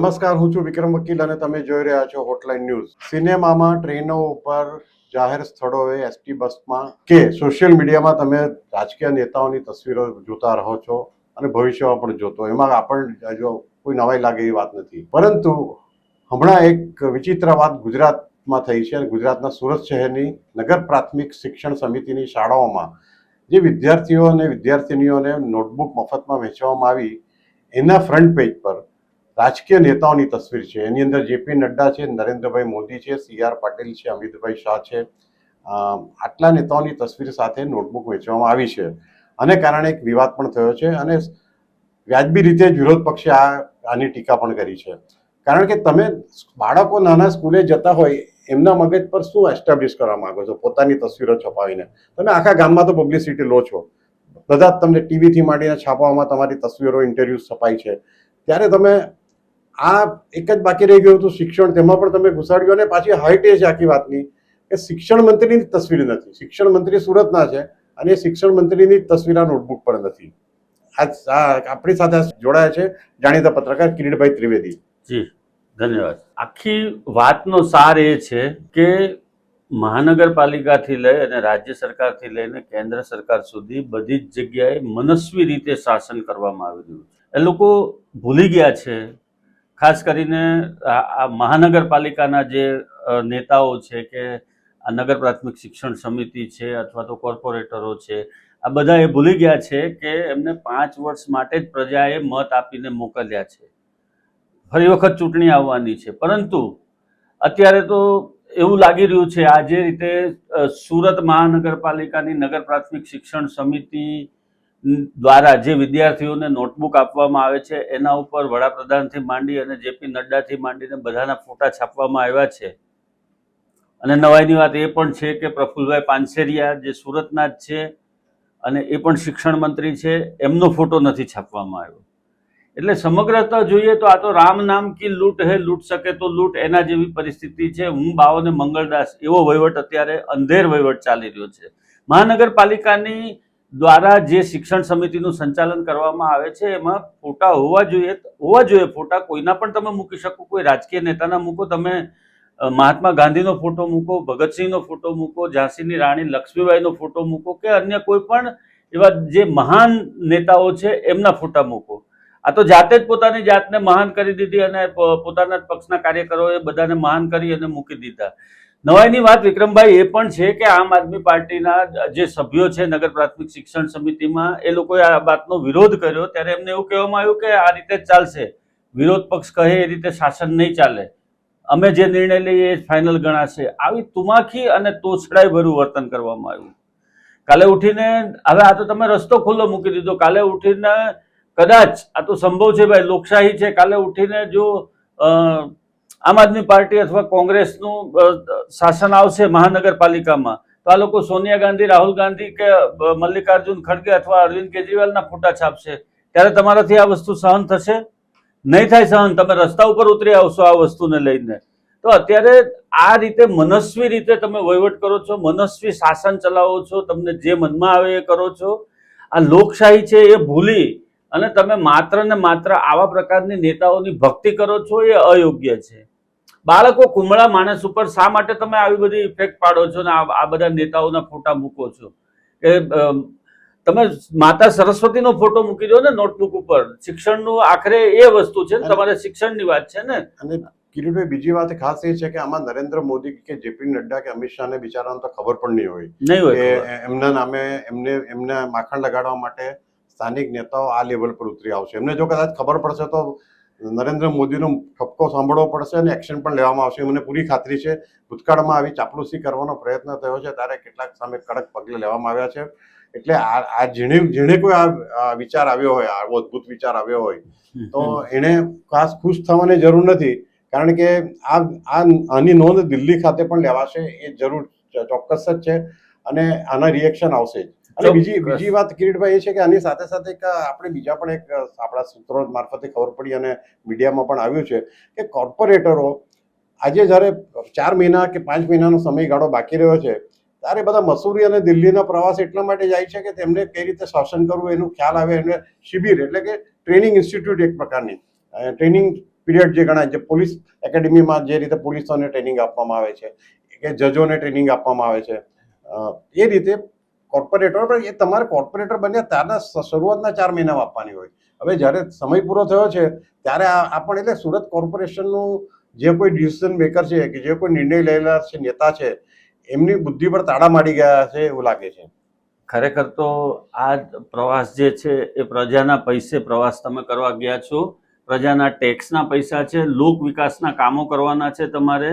નમસ્કાર, હું છું વિક્રમ વકીલ અને તમે જોઈ રહ્યા છો હોટલાઇન ન્યૂઝ. સિનેમામાં, ટ્રેનો ઉપર, જાહેર સ્થળોએ, એસટી બસમાં કે સોશિયલ મીડિયામાં તમે રાજકીય નેતાઓની તસવીરો જોતા રહો છો અને ભવિષ્યમાં પણ જોતો. એમાં આપણને જો કોઈ નવાઈ લાગે એવી વાત નથી. પરંતુ હમણાં એક વિચિત્ર વાત ગુજરાતમાં થઈ છે. ગુજરાતના સુરત શહેરની નગર પ્રાથમિક શિક્ષણ સમિતિની શાળાઓમાં જે વિદ્યાર્થીઓ અને વિદ્યાર્થિનીઓને નોટબુક મફતમાં વહેંચવામાં આવી, એના ફ્રન્ટ પેજ પર રાજકીય નેતાઓની તસવીર છે. એની અંદર જેપી નડ્ડા છે, નરેન્દ્રભાઈ મોદી છે, CR પાટીલ છે, અમિતભાઈ શાહ છે. આટલા નેતાઓની તસવીર સાથે નોટબુક વેચવામાં આવી છે. આને કારણે એક વિવાદ પણ થયો છે અને વ્યાજબી રીતે વિરોધ પક્ષે આની ટીકા પણ કરી છે. કારણ કે તમે બાળકો નાના સ્કૂલે જતા હોય, એમના મગજ પર શું એસ્ટાબ્લિશ કરવા માંગો છો પોતાની તસવીરો છપાવીને? તમે આખા ગામમાં તો પબ્લિસિટી લો છો, બધા તમને ટીવીથી માંડીને છાપવામાં તમારી તસવીરો, ઇન્ટરવ્યુ છપાય છે. ત્યારે તમે આ એક જ બાકી રહી ગયું હતું શિક્ષણ, તેમાં પણ તમે ઘુસાડ્યું. અને પાછી હાઈટ એ છે આખી વાતની કે શિક્ષણ મંત્રીની તસવીર નથી. શિક્ષણ મંત્રી સુરતના છે અને શિક્ષણ મંત્રીની તસવીર આ નોટબુક પર નથી. આપણી સાથે જોડાયા છે જાણીતા પત્રકાર કિરીટભાઈ ત્રિવેદી. જી ધન્યવાદ. આખી વાતનો સાર એ છે કે મહાનગરપાલિકાથી લઈ અને રાજ્ય સરકારથી લઈને કેન્દ્ર સરકાર સુધી બધી જ જગ્યાએ મનસ્વી રીતે શાસન કરવામાં આવી રહ્યું છે. એ લોકો ભૂલી ગયા છે, ખાસ કરીને આ મહાનગરપાલિકાના જે નેતાઓ છે કે આ નગર પ્રાથમિક શિક્ષણ સમિતિ છે અથવા તો કોર્પોરેટરો છે, આ બધા એ ભૂલી ગયા છે કે એમને 5 વર્ષ માટે જ પ્રજાએ મત આપીને મોકલ્યા છે. ફરી વખત ચૂંટણી આવવાની છે, પરંતુ અત્યારે તો એવું લાગી રહ્યું છે આ જે રીતે સુરત મહાનગરપાલિકાની નગર પ્રાથમિક શિક્ષણ સમિતિ દ્વારા જે વિદ્યાર્થીઓને નોટબુક આપવામાં આવે છે એના ઉપર વડાપ્રધાનથી માંડી અને જેપી નડ્ડાથી માંડીને બધાના ફોટા છાપવામાં આવ્યા છે. અને નવાઈની વાત એ પણ છે કે પ્રફુલભાઈ પાનસેરિયા જે સુરતના જ છે અને એ પણ શિક્ષણ મંત્રી છે, એમનો ફોટો નથી છાપવામાં આવ્યો. એટલે સમગ્રતા જોઈએ તો આ તો રામ નામ કી લૂંટ હે, લૂંટ શકે તો લૂંટ, એના જેવી પરિસ્થિતિ છે. હું બાવો ને મંગળદાસ એવો વહીવટ અત્યારે અંધેર વહીવટ ચાલી રહ્યો છે. મહાનગરપાલિકાની દ્વારા જે શિક્ષણ સમિતિનું સંચાલન કરવામાં આવે છે એમાં ફોટા હોવા જોઈએ. ફોટા કોઈના પણ તમે મૂકી શકો, કોઈ રાજકીય નેતાના મૂકો, તમે મહાત્મા ગાંધીનો ફોટો મૂકો, ભગતસિંહનો ફોટો મૂકો, ઝાંસીની રાણી લક્ષ્મીબાઈનો ફોટો મૂકો કે અન્ય કોઈ પણ એવા જે મહાન નેતાઓ છે એમના ફોટા મૂકો. આ તો જાતે જ પોતાની જાતને મહાન કરી દીધી અને પોતાના પક્ષના કાર્યકરોએ બધાને મહાન કરી અને મૂકી દીધા. નવાઈની વાત વિક્રમભાઈ એ પણ છે કે આમ આદમી પાર્ટીના જે સભ્યો છે નગર પ્રાથમિક શિક્ષણ સમિતિમાં, એ લોકોએ આ વાતનો વિરોધ કર્યો ત્યારે એમને એવું કહેવામાં આવ્યું કે આ રીતે જ ચાલશે, વિરોધ પક્ષ કહે એ રીતે શાસન નહીં ચાલે, અમે જે નિર્ણય લઈએ એ ફાઇનલ ગણાશે. આવી તુમાખી અને તોછડાઈ ભર્યું વર્તન કરવામાં આવ્યું. કાલે ઉઠીને હવે આ તો તમે રસ્તો ખુલ્લો મૂકી દીધો. કાલે ઉઠીને કદાચ આ તો સંભવ છે ભાઈ, લોકશાહી છે, કાલે ઉઠીને જો આમ આદમી પાર્ટી અથવા કોંગ્રેસનું શાસન આવશે મહાનગરપાલિકામાં તો આ લોકો સોનિયા ગાંધી, રાહુલ ગાંધી કે મલ્લિકાર્જુન ખડગે અથવા અરવિંદ કેજરીવાલના ફોટા છાપશે. ત્યારે તમારાથી આ વસ્તુ સહન થશે? નહીં થાય સહન. તમે રસ્તા ઉપર ઉતરી આવશો આ વસ્તુને લઈને. તો અત્યારે આ રીતે મનસ્વી રીતે તમે વહીવટ કરો છો, મનસ્વી શાસન ચલાવો છો, તમને જે મનમાં આવે એ કરો છો. આ લોકશાહી છે એ ભૂલી અને તમે માત્ર ને માત્ર આવા પ્રકારની નેતાઓની ભક્તિ કરો છો, એ અયોગ્ય છે. બાળકો, કુમળા માણસ ઉપર શા માટે તમે આવી બધી ઇફેક્ટ પાડો છો ને આ બધા નેતાઓના ફોટા મૂકો છો? કે તમે માતા સરસ્વતીનો ફોટો મૂકી દો ને નોટબુક ઉપર. શિક્ષણનું આખરે એ વસ્તુ છે ને, તમારે શિક્ષણની વાત છે ને. અને કિરીટભાઈ, બીજી વાત ખાસ એ છે કે આમાં નરેન્દ્ર મોદી કે જેપી નડ્ડા કે અમિત શાહને બિચારાને તો ખબર પણ નહીં હોય કે એમના નામે એમને માખણ લગાડવા માટે સ્થાનિક નેતાઓ આ લેવલ પર ઉતરી આવશે. એમને જો કદાચ ખબર પડશે તો નરેન્દ્ર મોદીનો ઠપકો સાંભળવો પડશે અને એક્શન પણ લેવામાં આવશે. મને પૂરી ખાતરી છે. ભૂતકાળમાં આવી ચાપલુસી કરવાનો પ્રયત્ન થયો છે ત્યારે કેટલાક સામે કડક પગલાં લેવામાં આવ્યા છે. એટલે આ જેણે કોઈ આ વિચાર આવ્યો હોય, આવો અદભુત વિચાર આવ્યો હોય, તો એને ખાસ ખુશ થવાની જરૂર નથી. કારણ કે આની નોંધ દિલ્હી ખાતે પણ લેવાશે, એ જરૂર ચોક્કસ જ છે અને આના રિએક્શન આવશે જ. અને બીજી વાત કિરીટભાઈ એ છે કે આની સાથે સાથે આપણે બીજા પણ એક આપણા સૂત્રો મારફતે ખબર પડી અને મીડિયામાં પણ આવ્યું છે કે કોર્પોરેટરો આજે જ્યારે 4 મહિના કે 5 મહિનાનો સમયગાળો બાકી રહ્યો છે ત્યારે બધા મસૂરી અને દિલ્હીના પ્રવાસ એટલા માટે જાય છે કે તેમને કઈ રીતે શાસન કરવું એનું ખ્યાલ આવે. એમને શિબિર એટલે કે ટ્રેનિંગ ઇન્સ્ટિટ્યૂટ, એક પ્રકારની ટ્રેનિંગ પીરિયડ જે ગણાય, જે પોલીસ એકેડેમીમાં જે રીતે પોલીસોને ટ્રેનિંગ આપવામાં આવે છે કે જજોને ટ્રેનિંગ આપવામાં આવે છે, એ રીતે કોર્પોરેટર પણ એ તમારે કોર્પોરેટર બન્યા ત્યારના શરૂઆતના 4 મહિનામાં આપવાની હોય. હવે જ્યારે સમય પૂરો થયો છે ત્યારે આ પણ એટલે સુરત કોર્પોરેશનનું જે કોઈ ડિસિઝન મેકર છે કે જે કોઈ નિર્ણય લેલા છે નેતા છે એમની બુદ્ધિ પર તાળા મારી ગયા છે એવું લાગે છે. ખરેખર તો આ પ્રવાસ જે છે એ પ્રજાના પૈસે પ્રવાસ તમે કરવા ગયા છો. પ્રજાના ટેક્સના પૈસા છે, લોક વિકાસના કામો કરવાના છે. તમારે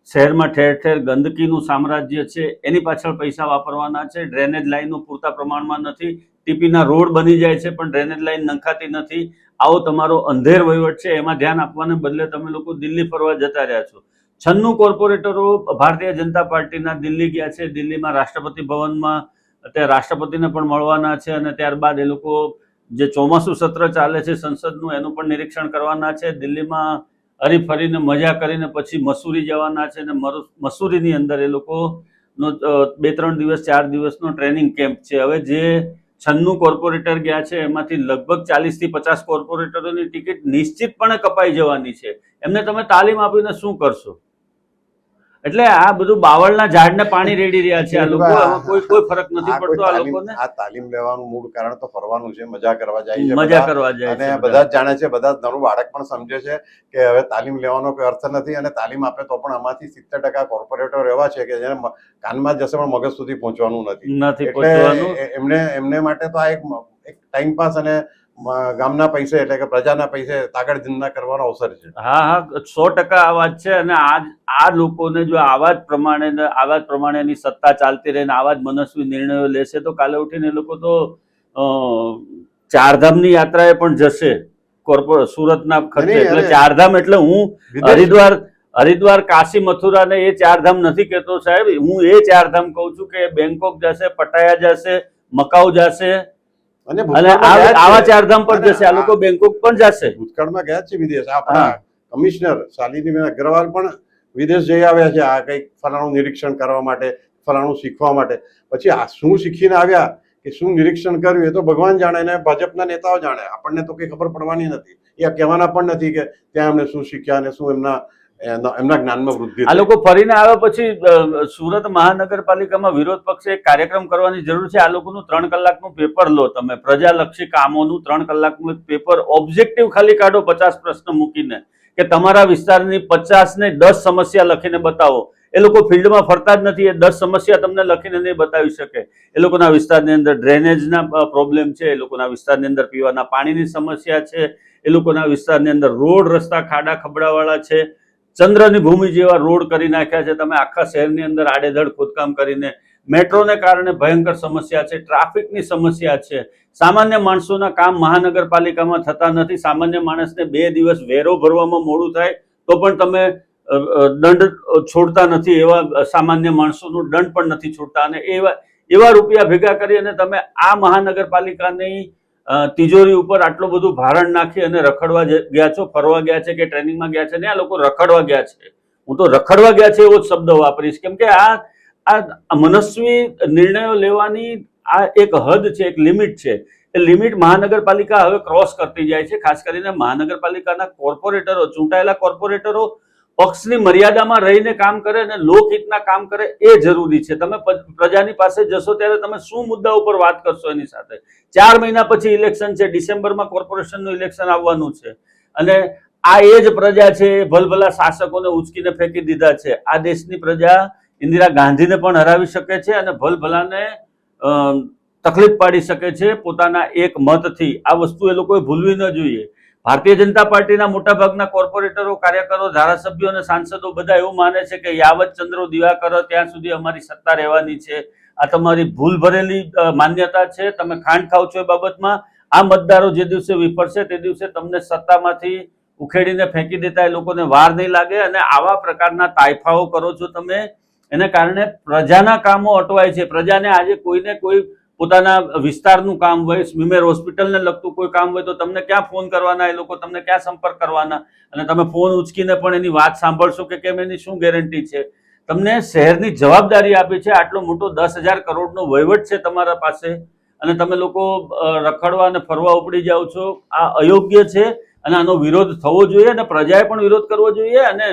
શહેરમાં ઠેર ઠેર ગંદકીનું સામ્રાજ્ય છે, એની પાછળ પૈસા વાપરવાના છે. ડ્રેનેજ લાઈનો પૂરતા પ્રમાણમાં નથી, ટીપીના રોડ બની જાય છે પણ ડ્રેનેજ લાઈન નંખાતી નથી. આવો તમારો અંધેર વહીવટ છે, એમાં ધ્યાન આપવાને બદલે તમે લોકો દિલ્હી ફરવા જતા રહ્યા છો. 96 કોર્પોરેટરો ભારતીય જનતા પાર્ટીના દિલ્હી ગયા છે. દિલ્હીમાં રાષ્ટ્રપતિ ભવનમાં અત્યારે રાષ્ટ્રપતિને પણ મળવાના છે અને ત્યારબાદ એ લોકો જે ચોમાસું સત્ર ચાલે છે સંસદનું એનું પણ નિરીક્ષણ કરવાના છે. દિલ્હીમાં હરી ફરીને મજા કરીને પછી મસૂરી જવાના છે અને મસૂરીની અંદર એ લોકોનો 2-3 દિવસ 4 દિવસનો ટ્રેનિંગ કેમ્પ છે. હવે જે 96 કોર્પોરેટર ગયા છે એમાંથી લગભગ 40 થી 50 કોર્પોરેટરોની ટિકિટ નિશ્ચિતપણે કપાઈ જવાની છે. એમને તમે તાલીમ આપીને શું કરશો? એટલે આ બધું બાવળના ઝાડને પાણી રેડી રહ્યા છે આ લોકો. એમાં કોઈ ફરક નથી પડતો આ લોકોને. આ તાલીમ લેવાનું મૂળ કારણ તો ફરવાનું છે, મજા કરવા જાય છે, મજા કરવા જાય છે અને બધા જ જાણે છે, બધા જ નાનું બાળક પણ સમજે છે કે હવે તાલીમ લેવાનો કોઈ અર્થ નથી અને તાલીમ આપે તો પણ આમાંથી 70% કોર્પોરેટર એવા છે કે જેને કાનમાં જશે પણ મગજ સુધી પહોંચવાનું નથી. એટલે એમને માટે તો આ એક ટાઈમ પાસ અને ગામના પૈસે એટલે કે પ્રજાના પૈસે તાગડ ધંધા કરવાનો અવસર છે. હા 100% આ વાત છે. અને આ લોકોને જો આવા જ પ્રમાણેની સત્તા ચાલતી રહે ને આવા જ મનસ્વી નિર્ણયો લેશે તો કાલે ઉઠીને એ લોકો તો ચારધામની યાત્રાએ પણ જશે સુરતના ખર્ચે. એટલે ચારધામ એટલે હું હરિદ્વાર કાશી મથુરા ને એ ચારધામ નથી કહેતો સાહેબ, હું એ ચારધામ કહું છું કે બેંકોક જશે, પટાયા જશે, મકાઉ જશે અને આવા ચારધામ પર જશે. આ લોકો બેંકોક પણ જશે. ભૂતકાળમાં ગયા છે વિદેશ. આપણા કમિશનર શાલિનીબેન અગ્રવાલ પણ વિદેશ જઈ આવ્યા છે આ કંઈક ફલાણું નિરીક્ષણ કરવા માટે, ફલાણું શીખવા માટે. પછી આ શું શીખીને આવ્યા કે શું નિરીક્ષણ કર્યું એ તો ભગવાન જાણે અને ભાજપના નેતાઓ જાણે. આપણને તો કઈ ખબર પડવાની નથી. એ કહેવાના પણ નથી કે ત્યાં એમને શું શીખ્યા અને શું એમના જ્ઞાનમાં વૃદ્ધિ. આ લોકો ફરીને આવ્યા પછી સુરત મહાનગરપાલિકામાં વિરોધ પક્ષે એક કાર્યક્રમ કરવાની જરૂર છે. આ લોકોનું 3 કલાકનું પેપર લો તમે, પ્રજાલક્ષી કામોનું 3 કલાકનું એક પેપર ઓબ્જેક્ટિવ ખાલી કાઢો 50 પ્રશ્ન મૂકીને કે તમારા વિસ્તારની 50 ને 10 સમસ્યા લખીને બતાવો. એ લોકો ફિલ્ડમાં ફરતા જ નથી, એ 10 સમસ્યા તમને લખીને નહીં બતાવી શકે. એ લોકોના વિસ્તારની અંદર ડ્રેનેજના પ્રોબ્લેમ છે, એ લોકોના વિસ્તારની અંદર પીવાના પાણીની સમસ્યા છે, એ લોકોના વિસ્તારની અંદર રોડ રસ્તા ખાડા ખબડાવાળા છે, ચંદ્રની ભૂમિ જેવા રોડ કરી નાખ્યા છે તમે આખા શહેરની અંદર આડેધડ ખોદકામ કરીને. મેટ્રોને કારણે ભયંકર સમસ્યા છે, ટ્રાફિકની સમસ્યા છે. સામાન્ય માણસોના કામ મહાનગરપાલિકામાં થતા નથી. સામાન્ય માણસને 2 દિવસ વેરો ભરવામાં મોડું થાય તો પણ તમે દંડ છોડતા નથી. એવા સામાન્ય માણસોનું દંડ પણ નથી છોડતા અને એવા રૂપિયા ભેગા કરી અને તમે આ મહાનગરપાલિકાની તિજોરી ઉપર આટલું બધું ભારણ નાખી અને રખડવા ગયા છો, ફરવા ગયા છે કે ટ્રેનિંગમાં ગયા છે ને આ લોકો રખડવા ગયા છે. હું તો રખડવા ગયા છે એવો જ શબ્દ વાપરીશ, કેમ કે આ મનસ્વી નિર્ણયો લેવાની આ એક હદ છે, એક લિમિટ છે. એ લિમિટ મહાનગરપાલિકા હવે ક્રોસ કરતી જાય છે. ખાસ કરીને મહાનગરપાલિકાના કોર્પોરેટરો, ચૂંટાયેલા કોર્પોરેટરો પક્ષની મર્યાદામાં રહીને કામ કરે અને લોકહિતના કામ કરે એ જરૂરી છે. તમે પ્રજાની પાસે જશો ત્યારે તમે શું મુદ્દા ઉપર વાત કરશો એની સાથે? 4 મહિના પછી ઇલેક્શન છે, ડિસેમ્બરમાં કોર્પોરેશનનું ઇલેક્શન આવવાનું છે અને આ એ જ પ્રજા છે ભલભલા શાસકોને ઉચકીને ફેંકી દીધા છે. આ દેશની પ્રજા ઇન્દિરા ગાંધીને પણ હરાવી શકે છે અને ભલભલાને તકલીફ પાડી શકે છે પોતાના એક મતથી. આ વસ્તુ એ લોકોએ ભૂલવી ન જોઈએ. ભારતીય જનતા પાર્ટીના મોટાભાગના કોર્પોરેટરો, કાર્યકરો, ધારાસભ્યો અને સાંસદો બધા એવું માને છે કે યાવત ચંદ્રો દિવાકર ત્યાં સુધી અમારી સત્તા રહેવાની છે. આ તમારી ભૂલ ભરેલી માન્યતા છે. તમે ખાંડ ખાવ છો એ બાબતમાં. આ મતદારો જે દિવસે વિફરશે તે દિવસે તમને સત્તામાંથી ઉખેડીને ફેંકી દેતા એ લોકોને વાર નહીં લાગે. અને આવા પ્રકારના તાઇફાઓ કરો છો તમે, એને કારણે પ્રજાના કામો અટવાય છે. પ્રજાને આજે કોઈને કોઈ પોતાના વિસ્તારનું કામ હોય, સ્મીમેર હોસ્પિટલને લગતું કોઈ કામ હોય તો તમને ક્યાં ફોન કરવાના, એ લોકો તમને ક્યાં સંપર્ક કરવાના? અને તમે ફોન ઉચકીને પણ એની વાત સાંભળશો કે કેમ એની શું ગેરંટી છે? તમને શહેરની જવાબદારી આપી છે, આટલો મોટો 10,000 કરોડનો વહીવટ છે તમારા પાસે અને તમે લોકો રખડવા અને ફરવા ઉપડી જાઓ છો. આ અયોગ્ય છે. અને આનો વિરોધ થવો જોઈએ અને પ્રજાએ પણ વિરોધ કરવો જોઈએ. અને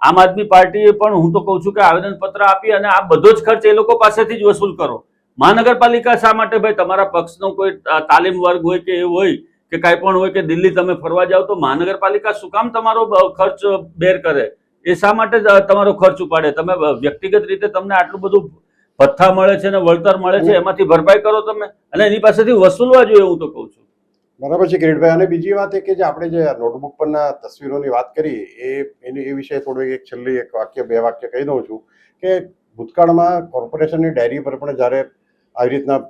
આમ આદમી પાર્ટીએ પણ, હું તો કહું છું કે આવેદનપત્ર આપી અને આ બધો જ ખર્ચ એ લોકો પાસેથી જ વસૂલ કરો. મહાનગરપાલિકા શા માટે ભાઈ, તમારા પક્ષનો કોઈ તાલીમ વર્ગ હોય કે એવું હોય કે કાંઈ પણ હોય કે દિલ્હી તમે ફરવા જાઓ તો મહાનગરપાલિકા શું કામ તમારો ખર્ચ બેર કરે? એ શા માટે તમારો ખર્ચ ઉપાડે? તમે વ્યક્તિગત રીતે તમને આટલું બધું ભથ્થા મળે છે ને વળતર મળે છે, એમાંથી ભરપાઈ કરો તમે અને એની પાસેથી વસૂલવા જોઈએ, હું તો કહું છું. બરાબર છે કિરીટભાઈ. અને બીજી વાત એ કે જે આપણે જે નોટબુક પરના તસવીરોની વાત કરી એ વિશે થોડું એક છેલ્લી એક વાક્ય બે વાક્ય કહી દઉં છું કે ભૂતકાળમાં કોર્પોરેશનની ડાયરી પર પણ જ્યારે આવી રીતના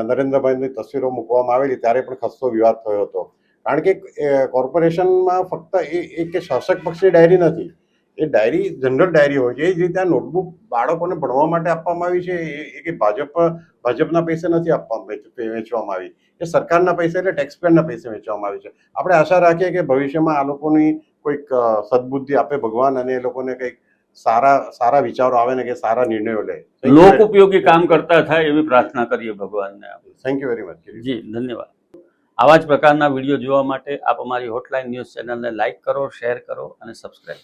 નરેન્દ્રભાઈની તસવીરો મૂકવામાં આવેલી ત્યારે પણ ખસ્તો વિવાદ થયો હતો. કારણ કે કોર્પોરેશનમાં ફક્ત એ કે શાસક પક્ષની ડાયરી નથી, એ ડાયરી જનરલ ડાયરી હોય છે. એ જ રીતે આ નોટબુક બાળકોને ભણવા માટે આપવામાં આવી છે. એ કે ભાજપના પૈસે નથી વેચવામાં આવી, એ સરકારના પૈસે એટલે ટેક્સપેયરના પૈસે વેચવામાં આવી છે. આપણે આશા રાખીએ કે ભવિષ્યમાં આ લોકોની કોઈક સદબુદ્ધિ આપે ભગવાન અને એ લોકોને કંઈક સારા વિચારો આવે ને કે સારા નિર્ણયો લે. લોક ઉપયોગી કામ કરતા થાય એવી પ્રાર્થના કરીએ ભગવાનને. Thank you very much. જી ધન્યવાદ. આવા જ પ્રકારના વિડીયો જોવા માટે આપ અમારી હોટલાઇન ન્યૂઝ ચેનલને લાઇક કરો, શેર કરો અને સબસ્ક્રાઇબ.